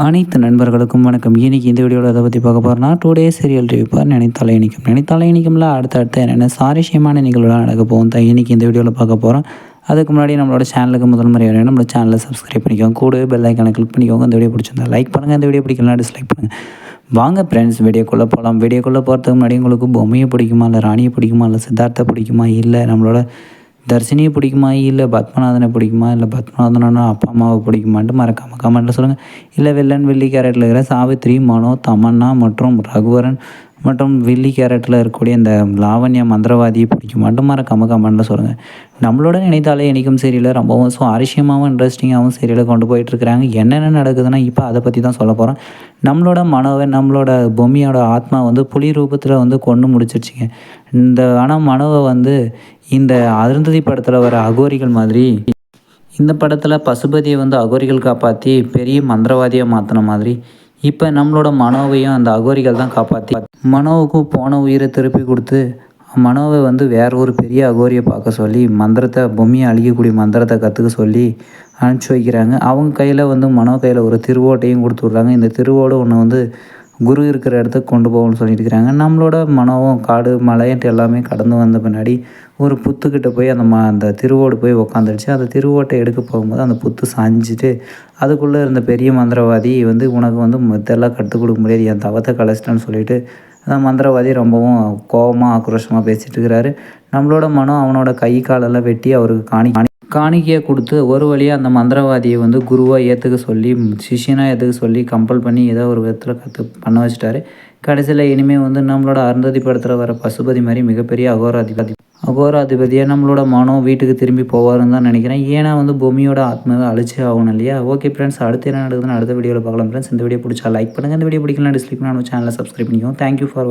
அனைத்து நண்பர்களுக்கும் வணக்கம். இன்னைக்கு இந்த வீடியோவில் எதை பற்றி பார்க்க போகிறோம்னா, டே சீரியல் ரிவ்யூ நினைத்தாலே இனிக்கும். நினைத்தாலே இனிக்கும்ல அடுத்தடுத்து என்னென்ன சுவாரஸ்யமான நிகழ்வுலாம் நடக்க போகும் தான் இன்னைக்கு இந்த வீடியோவில் பார்க்க போகிறோம். அதுக்கு முன்னாடி நம்மளோட சேனலுக்கு முதல் முறை வரணும், நம்மளோட சேனலை சப்ஸ்கிரைப் பண்ணிக்கோங்க. கூடவே பெல் ஐக்கானை கிளிக் பண்ணிக்கோங்க. இந்த வீடியோ பிடிச்சிருந்தா லைக் பண்ணுங்கள், இந்த வீடியோ பிடிக்கலாம் டிஸ்லைக் பண்ணுங்கள். வாங்க ஃப்ரெண்ட்ஸ், வீடியோக்குள்ளே போகலாம். வீடியோக்குள்ளே போகிறதுக்கு முன்னாடி உங்களுக்கு பொம்மையை பிடிக்குமா, இல்லை ராணியை பிடிக்குமா, இல்லை சித்தார்த்தை பிடிக்குமா, இல்லை நம்மளோட தர்ஷினியை பிடிக்குமா, இல்லை பத்மநாதனை பிடிக்குமா, இல்லை பத்மநாதனோட அப்பா அம்மாவை பிடிக்குமான்ட்டு மறக்காமல் கமெண்ட்டில் சொல்லுங்கள். இல்லை வில்லன் வில்லி கேரக்டரில் இருக்கிற சாவித்ரி, மனோ, தமன்னா மற்றும் ரகுவரன் மற்றும் வில்லி கேரக்டரில் இருக்கக்கூடிய இந்த லாவண்யா மந்திரவாதியை பிடிக்குமான்ட்டு மறக்காமல் கமெண்ட்டில் சொல்லுங்கள். நம்மளோட நினைத்தாலே இன்றைக்கும் சீரியலில் ரொம்பவும் சுவாரஸ்யமாகவும் இன்ட்ரெஸ்டிங்காகவும் சீரியலை கொண்டு போயிட்டுருக்கிறாங்க. என்னென்ன நடக்குதுன்னா இப்போ அதை பற்றி தான் சொல்ல போகிறோம். நம்மளோட மனோவை நம்மளோட பொம்மையோட ஆத்மா புலி ரூபத்தில் கொண்டு முடிச்சிருச்சுங்க. ஆனால் மனோவை இந்த அருந்ததி படத்தில் வர அகோரிகள் மாதிரி இந்த படத்தில் பசுபதியை அகோரிகள் காப்பாற்றி பெரிய மந்திரவாதியாக மாற்றின மாதிரி இப்போ நம்மளோட மனோவையும் அந்த அகோரிகள் தான் காப்பாற்றி மனோவுக்கும் போன உயிரை திருப்பி கொடுத்து மனோவை வேற ஒரு பெரிய அகோரியை பார்க்க சொல்லி மந்திரத்தை பொம்மையை அழிக்கக்கூடிய மந்திரத்தை கற்றுக்க சொல்லி அனுப்பிச்சி வைக்கிறாங்க. அவங்க கையில் மனோ கையில் ஒரு திருவோட்டையும் கொடுத்து விட்றாங்க. இந்த திருவோடு ஒன்று குரு இருக்கிற இடத்துக்கு கொண்டு போகணும்னு சொல்லிட்டு இருக்கிறாங்க. நம்மளோட மனோவும் காடு மலைன்ட்டு எல்லாமே கடந்து வந்த பின்னாடி ஒரு புத்துக்கிட்ட போய் அந்த திருவோடு போய் உக்காந்துருச்சு. அந்த திருவோட்டை எடுக்க போகும்போது அந்த புத்து சாஞ்சிட்டு அதுக்குள்ளே இருந்த பெரிய மந்திரவாதி உனக்கு மெத்தெல்லாம் கற்றுக் கொடுக்க முடியாது, என் தவத்தை கலைச்சிட்டேன்னு சொல்லிட்டு அந்த மந்திரவாதி ரொம்பவும் கோபமாக ஆக்ரோஷமாக பேசிகிட்டு இருக்கிறாரு. நம்மளோட மனம் அவனோட கை காலெல்லாம் வெட்டி அவருக்கு காணிக்கையை கொடுத்து ஒரு வழியாக அந்த மந்திரவாதியை குருவாக ஏற்றுக்க சொல்லி சிஷியனாக ஏற்றுக்க சொல்லி கம்பல் பண்ணி ஏதோ ஒரு விதத்தில் பண்ண வச்சிட்டாரு. கடைசியில் இனிமேல் நம்மளோட அருந்ததி படத்தில் வர பசுபதி மாதிரி மிகப்பெரிய அகோராதிபதியாக நம்மளோட மனம் வீட்டுக்கு திரும்பி போவாருன்னு தான் நினைக்கிறேன். ஏன்னா பூமியோட ஆத்மாவை அழிச்சு ஆகணும் இல்லையா? ஓகே ஃப்ரெண்ட்ஸ், அடுத்து என்ன நடக்குதுன்னு அடுத்த வீடியோவில் பார்க்கலாம் ஃப்ரெண்ட்ஸ். இந்த வீடியோ பிடிச்சா லைக் பண்ணுங்கள், இந்த வீடியோ பிடிக்கலாம் டிஸ்லைக் பண்ணி நம்ம சேனலை சப்ஸ்கிரைப் பண்ணிக்கோங்க. Thank you for